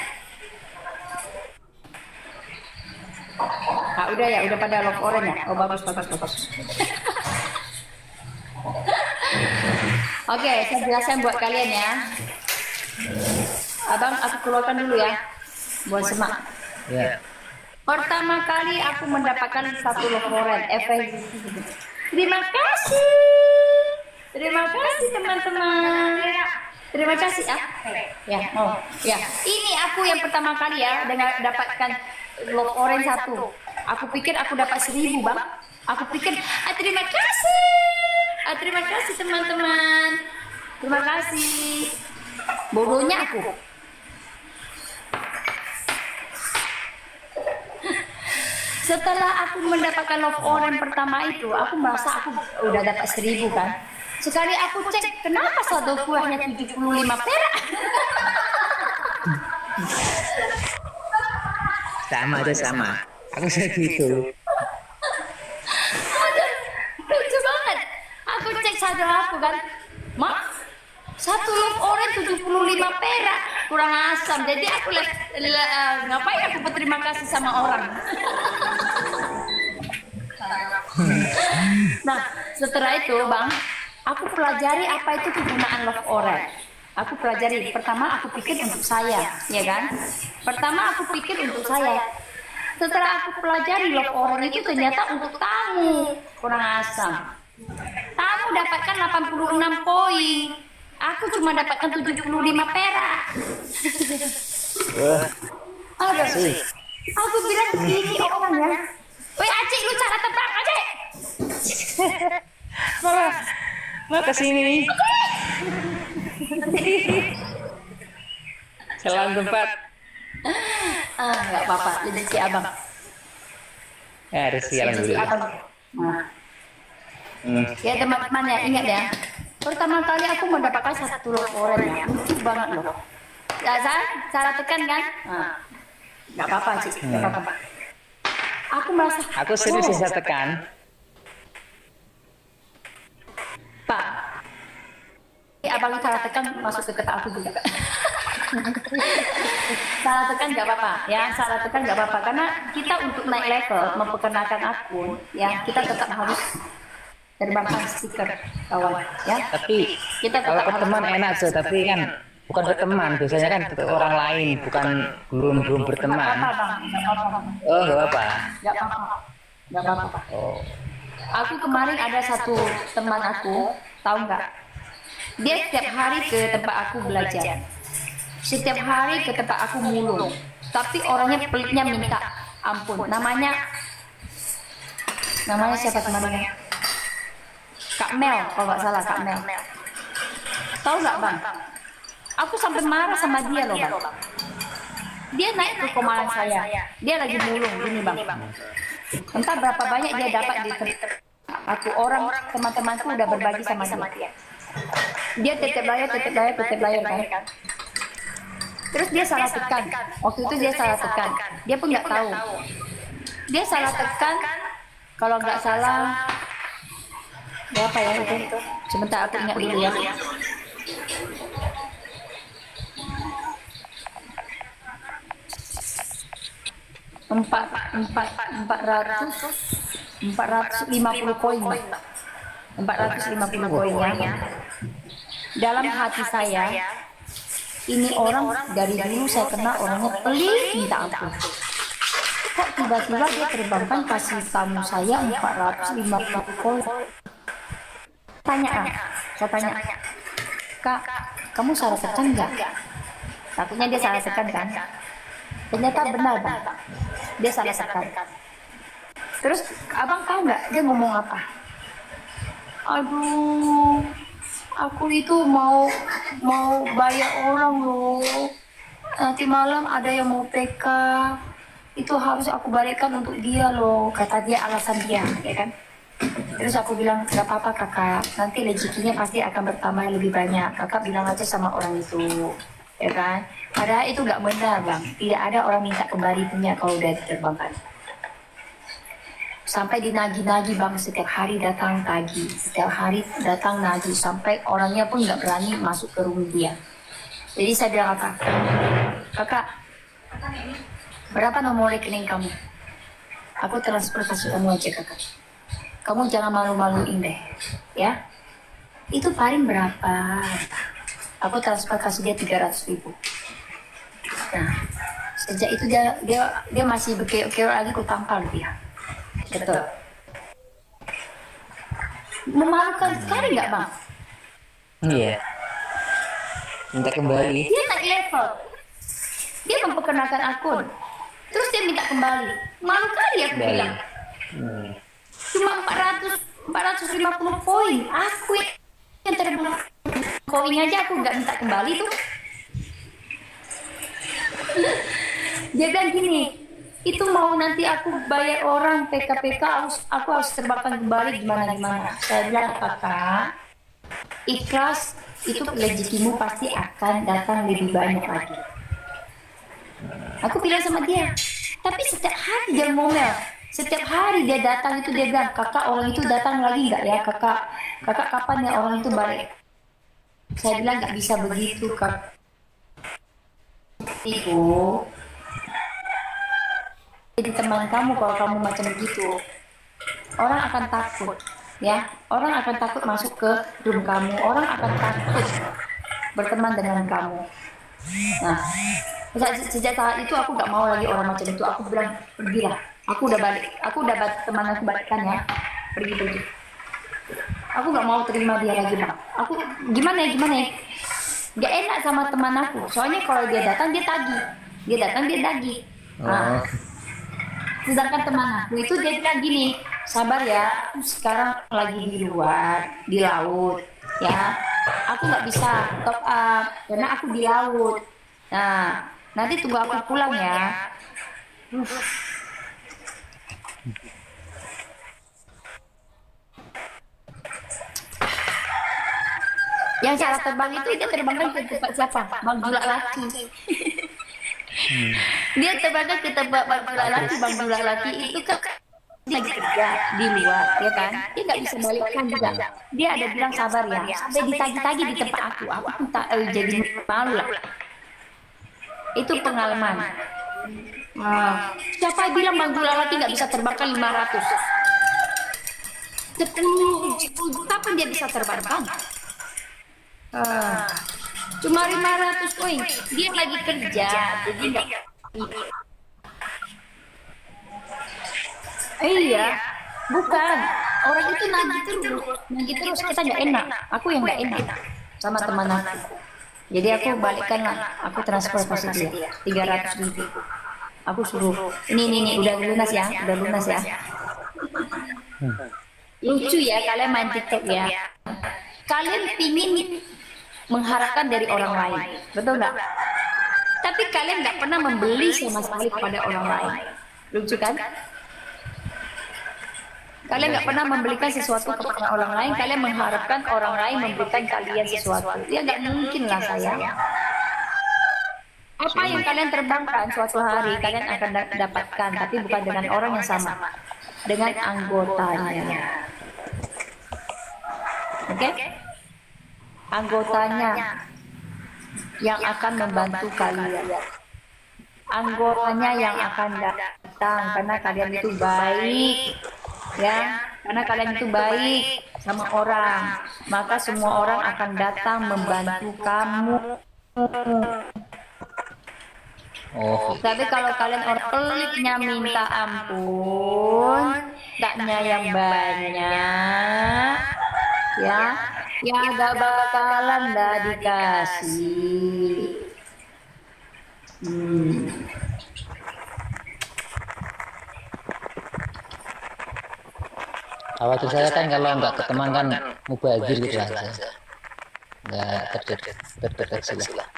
Udah ya, udah pada love orange ya. Oh bagus. Oke, saya jelaskan buat kalian ya. Abang, aku keluarkan dulu ya. Buat semak.
Ya.
Pertama kali aku mendapatkan 1 love orange. Terima kasih teman-teman. Terima kasih ya. Ya, mau. Ya, ini aku yang pertama kali ya dengan dapatkan love orange 1. Aku pikir aku dapat 1.000 bang. Aku pikir terima kasih. Terima kasih teman-teman. Terima kasih. Bodohnya aku. Setelah aku mendapatkan love orange pertama itu, aku merasa aku udah dapat 1000 kan. Sekali aku cek, kenapa satu buahnya 75 perak?
Sama aja sama. Aku segitu.
Lucu banget. Aku cek sadar aku kan, Mak, satu love orange 75 perak, kurang asam. Jadi aku ngapain aku berterima kasih sama orang. Nah, setelah itu Bang, aku pelajari apa itu kegunaan love orange. Aku pelajari, pertama aku pikir untuk saya, ya kan? Pertama aku pikir untuk saya. Setelah aku pelajari love orange itu ternyata untuk tamu, kurang asam. Tamu dapatkan 86 poin. Aku cuma dapatkan 75 perak. Aduh, aku bilang gini orang ya. Woi Acik, lu cara tebak Acik.
Mau kesini. Salam tempat.
Nggak apa-apa, jadi si abang.
Rezeki alhamdulillah.
Ya teman-teman ya, ingat ya. Pertama kali aku mendapatkan satu love orange ya, lucu banget loh. Ya cara tekan kan? Nggak apa-apa sih, nggak apa-apa. Aku merasa.
Aku serius bisa tekan.
Pak, abang cara tekan masuk ke kata aku juga. Salah tekan nggak apa-apa ya, salah tekan nggak apa-apa karena kita untuk naik level memperkenalkan akun ya kita tetap harus terbangkan stiker kawan ya.
Tapi
Kita
kalau
tetap
ke teman enak sih, tapi kan bukan ke teman, biasanya kan ke orang lain, bukan belum berteman.
Nggak apa-apa, Bang. Nggak apa-apa, Bang.
Oh nggak apa.
Nggak apa-apa, nggak apa-apa.
Oh.
Aku kemarin ada satu teman aku, tahu nggak? Dia setiap hari ke tempat aku belajar. Setiap hari ke tempat aku mulung. Tapi orangnya pelitnya minta ampun. Namanya siapa temannya? Kak Mel, kalau nggak salah Kak Mel. Tahu nggak Bang? Aku sampai marah sama dia loh Bang. Dia naik ke komalan saya. Dia lagi mulung gini Bang. Entah berapa banyak dia dapat di aku, orang teman-temanku udah berbagi sama dia. Dia tetep layar kan. Terus dia salah tekan. Waktu itu dia salah tekan. Dia pun nggak tahu. Dia salah tekan. Kalau nggak salah, berapa ya itu? Sebentar aku ingat dulu ya. Empat ratus lima puluh poin. 450 poin ya. Dalam hati saya, ini orang dari dulu saya kenal orangnya pelit minta ampun. Kok tiba-tiba dia terbangkan kasih tamu saya 450 poin. Saya tanya, Kak, kamu salah tekan nggak? Takutnya dia salah tekan kan? Ternyata benar Bang, dia salah tekan. Terus abang tahu nggak dia ngomong apa? Aduh, aku itu mau bayar orang loh. Nanti malam ada yang mau PK, itu harus aku balikkan untuk dia loh. Kata dia alasan dia, ya kan? Terus aku bilang nggak apa-apa kakak, nanti rezekinya pasti akan bertambah lebih banyak. Kakak bilang aja sama orang itu, ya kan? Padahal itu nggak benar Bang. Tidak ada orang minta kembali punya kalau udah diterbangkan. Sampai dinagi-nagi Bang, setiap hari datang tagih, setiap hari datang nagih, sampai orangnya pun nggak berani masuk ke rumah dia. Jadi saya bilang apa? Kakak, berapa nomor rekening kamu? Aku transfer kasih kamu aja kakak. Kamu jangan malu-maluin deh, ya. Itu paling berapa? Aku transfer kasih dia 300.000. Nah, sejak itu dia masih berkeok-keok lagi, ku tampal dia. Betul. Memalukan sekali nggak Bang?
Iya. Minta kembali.
Dia naik level. Dia memperkenalkan akun. Terus dia minta kembali. Malu kali aku bilang. Cuma 450 poin. Aku yang terbang koin aja aku nggak minta kembali tuh. Dia bilang gini, itu mau nanti aku bayar orang PKPK, aku harus terbangkan kembali gimana. Saya bilang, kakak, ikhlas, itu rezekimu pasti akan datang lebih banyak lagi. Aku bilang sama dia, tapi setiap hari dia ngomel, setiap hari dia datang itu dia bilang, kakak orang itu datang lagi nggak ya, kakak kapan ya orang itu balik? Saya bilang nggak bisa begitu, kak. Ibu, jadi teman kamu kalau kamu macam begitu, orang akan takut, ya. Orang akan takut masuk ke room kamu, orang akan takut berteman dengan kamu. Nah, sejak saat itu aku nggak mau lagi orang macam itu. Aku bilang, pergilah. Aku udah balik, teman aku balikkan ya, pergi. Aku nggak mau terima dia lagi, Bang. Aku gimana ya? Gak enak sama teman aku. Soalnya kalau dia datang dia tagih. Nah, sedangkan teman aku itu dia bilang gini, sabar ya, aku sekarang lagi di luar, di laut, ya. Aku nggak bisa top up karena aku di laut. Nah, nanti tunggu aku pulang ya. Yang salah terbang itu dia terbangkan ke tempat siapa? Bang Julak Laki. Dia terbangkan ke tempat Bang Julak Laki. Bang Julak Laki itu kan lagi kerja di luar, ya kan? Dia nggak bisa balikkan juga. Dia ada bilang sabar ya, sampai ditagi-tagi di tempat aku pun tak jadi malu lah. Itu pengalaman. Siapa yang bilang Bang Julak Laki nggak bisa terbangkan 500? 10 juta pun dia bisa terbangkan. Cuma 500 poin. Dia lagi kerja, jadi nggak. Iya, bukan. Orang itu nagih terus kita nggak enak. Aku yang nggak enak sama teman aku. Jadi aku balikkan lah, aku transfer pasti dia 300.000. Aku suruh, ini udah lunas ya. Lucu ya kalian main TikTok ya. Kalian pingin mengharapkan dari orang lain, betul nggak? Tapi kalian nggak pernah membeli sama sekali kepada orang lain. Lucu kan? Kalian nggak pernah memberikan sesuatu kepada orang lain, kalian mengharapkan orang lain memberikan kalian sesuatu. Ya nggak mungkin lah sayang. Apa yang kalian terbangkan suatu hari kalian akan dapatkan, tapi bukan dengan orang yang sama, dengan anggotanya. Oke? Anggotanya yang akan membantu kalian. Anggotanya yang akan datang karena kalian itu baik. Ya, karena kalian itu baik sama orang, maka semua orang akan datang membantu kamu. Tapi kalau kalian orang pelitnya minta ampun, taknya yang banyak, ya gak bakalan dah dikasih.
Khawatir saya kan kalau nggak ke teman kan mubazir gitu aja, nggak terdeteksi lah.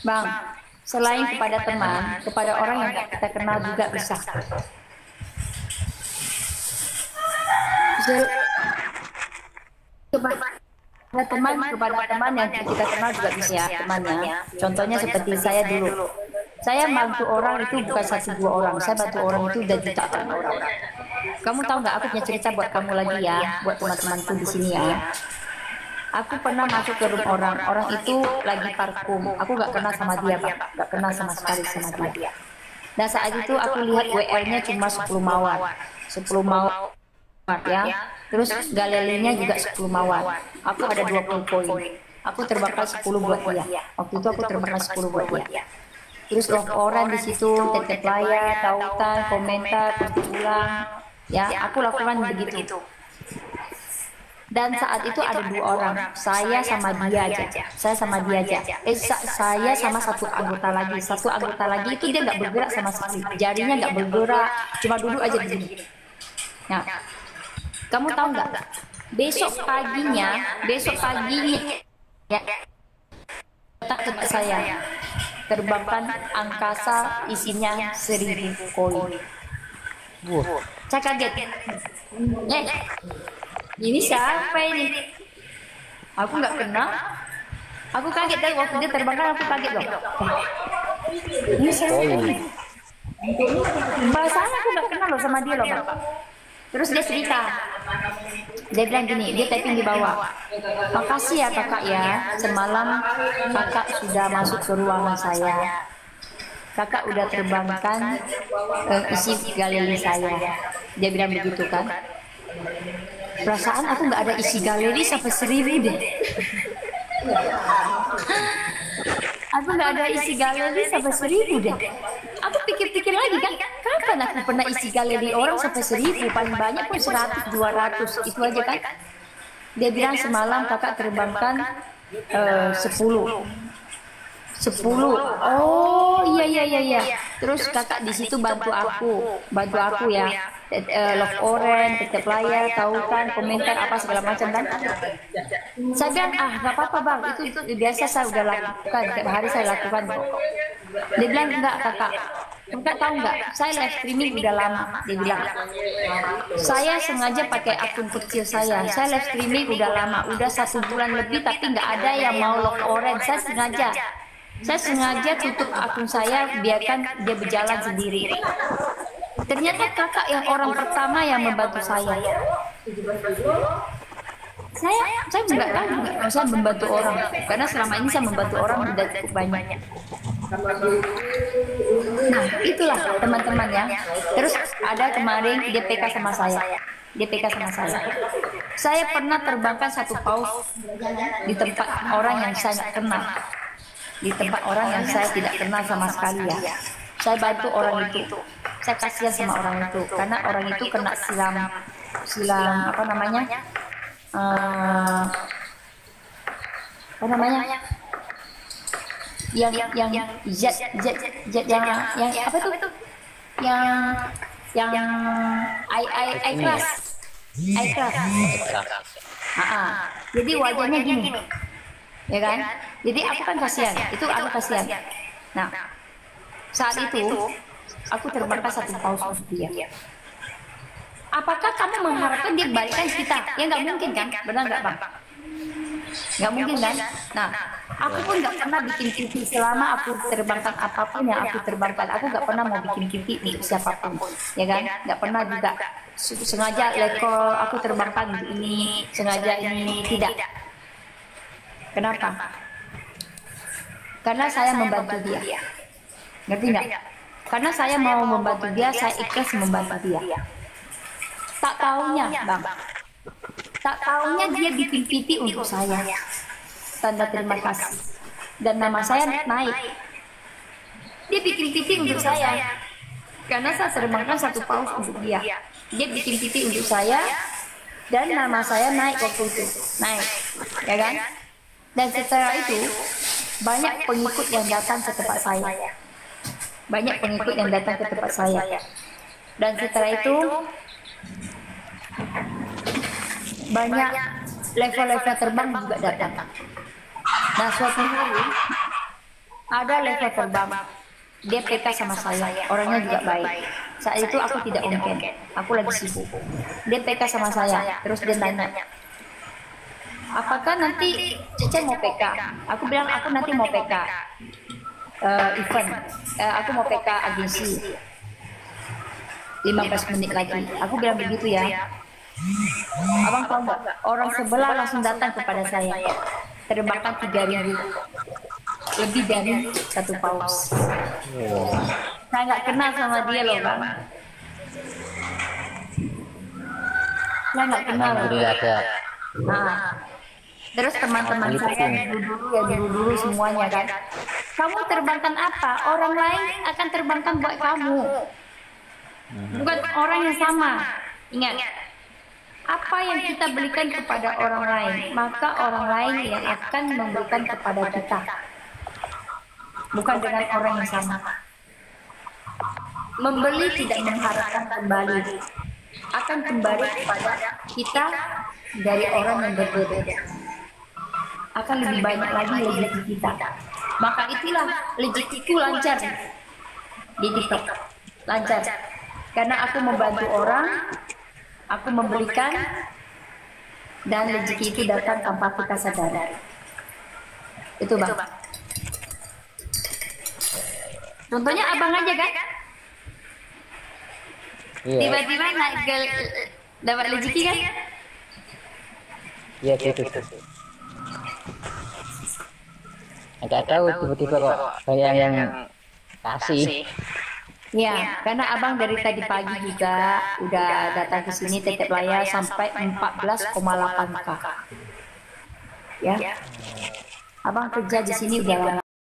Bang, selain kepada teman, kepada orang yang nggak kita kenal juga bisa. Kepada teman yang kita kenal juga bisa ya temannya. Contohnya seperti saya dulu. Saya bantu orang itu bukan 1-2 orang, saya bantu orang itu udah jutaan orang. Kamu tahu nggak? Aku punya cerita buat kamu lagi ya, buat teman-temanku di sini ya. Aku pernah masuk ke room orang itu lagi parfum. Aku nggak kenal sama dia, Pak. Nggak kenal sama sekali sama dia. Dan saat itu aku lihat WR-nya cuma 10 mawar. 10 mawar ya. Terus galerinya juga 10 mawar. Aku ada 20 poin. Aku terbakar 10 buat dia. Waktu itu aku terbakar 10 buat dia. Terus love orang di situ, tetep layar, tautan, komentar, terus ulang. Ya, aku lakukan begitu. Dan saat itu ada 2 orang, saya sama dia aja. Saya sama satu anggota lagi. Satu anggota lagi itu dia nggak bergerak sama sekali. Jarinya nggak bergerak, cuma duduk aja begini. Nah, kamu tahu nggak? Besok paginya ya, datang ke saya. terbangkan angkasa isinya 1000 koin. Saya kaget. Ini siapa ini? Aku nggak kenal. Aku kaget deh waktu dia terbangkan, aku kaget loh. Ini siapa ini? Bahasanya aku nggak kenal loh sama dia loh, Bapak. Terus dia cerita, dia bilang gini, dia typing di bawah. Makasih ya kakak ya, semalam kakak sudah masuk ke ruangan saya. Kakak udah terbangkan isi galeri saya. Dia bilang begitu kan. Perasaan aku nggak ada isi galeri sampai 1000 deh. Aku nggak ada isi galeri sampai 1000 deh. Aku pikir-pikir lagi kan, kapan aku pernah isi galeri orang sampai 1000, paling banyak pun 100, 200, itu aja kan. Dia bilang semalam kakak terbangkan 10. Oh iya. Terus kakak di situ bantu aku ya. Love orange, tetap layar, tahu kan, komentar apa segala macam kan. Saya bilang nggak apa-apa bang, itu biasa saya udah lakukan, tiap hari saya lakukan kok. Dia bilang enggak kakak tahu nggak, saya live streaming udah lama. Dia bilang saya sengaja pakai akun kecil saya live streaming udah lama, udah 1 bulan lebih tapi nggak ada yang mau love orange. Saya sengaja tutup akun saya, biarkan dia berjalan sendiri. Ternyata kakak yang orang pertama yang membantu saya. Saya nggak tahu kalau saya membantu orang, karena selama ini saya membantu orang sudah cukup banyak. Nah itulah teman-teman ya. Terus ada kemarin dia PK sama saya. Saya pernah terbangkan 1 paus di tempat orang yang saya nggak kenal, di tempat orang yang saya tidak kenal sama sekali ya. Saya bantu orang itu, saya kasihan sama orang itu karena orang itu kena silam apa namanya yang zat yang apa tuh yang I class. Jadi wajahnya gini ya kan, jadi aku kan kasihan, itu aku kasihan. Nah saat itu aku terbangkan 1 paus untuk dia. Apakah kamu mengharapkan dia balikan kita? Ya nggak mungkin kan, benar nggak bang? Nggak mungkin kan? Nah, aku pun nggak pernah bikin TV selama aku terbangkan apapun yang aku terbangkan. Aku nggak pernah mau bikin TV nih siapapun, ya kan? Nggak pernah juga sengaja lekol aku terbangkan ini, sengaja ini, tidak. Kenapa? Karena saya membantu dia. Ngerti nggak? Karena saya mau membantu dia, saya ikhlas membantu dia. Tak taunya bang, tak taunya dia bikin pipi untuk saya, tanda terima kasih, dan nama saya naik. Dia bikin pipi untuk saya karena saya terbangkan 1 paus untuk dia. Dia bikin pipi untuk saya dan nama saya naik waktu itu, naik, ya kan? Dan setelah itu banyak pengikut yang datang ke tempat saya. Banyak pengikut yang datang ke tempat saya. Dan setelah itu banyak level-level terbang juga datang. Nah suatu hari ada level terbang, dia PK sama saya, orangnya juga baik. Saat itu aku tidak mungkin, aku lagi sibuk. Dia PK sama saya, terus dia nanya, apakah nanti Cece mau PK? Aku bilang aku nanti mau PK event, aku mau PK agensi 15 menit lagi. Aku bilang begitu ya. Abang tahu nggak? Orang sebelah langsung datang kepada saya, terbangkan 3.000, lebih dari 1 paus. Saya nggak kenal sama dia loh bang. Saya nggak kenal. Nah, terus teman-teman saya dulu semuanya kan, kamu terbangkan apa? Orang lain akan terbangkan buat kamu, bukan orang yang sama. Ingat, apa yang kita berikan kepada orang lain, maka orang lain yang akan memberikan kepada kita, bukan dengan orang yang sama. Membeli tidak mengharapkan kembali, akan kembali kepada kita dari orang yang berbeda. Akan lebih banyak lagi rezeki kita. Maka itulah rezekiku lancar di TikTok. Lancar. Karena aku membantu orang, aku memberikan, dan rezeki itu datang tanpa kita sadari. Itu Bang. Contohnya abang aja kan?
Iya.
Tiba-tiba naik ke dapat rezeki kan?
Iya gitu. Agak tahu tiba-tiba kok kayak yang kasih.
Ya, karena abang dari tadi pagi juga udah datang ke sini tetap layar sampai 14,8K. Ya, abang kerja di sini udah lama.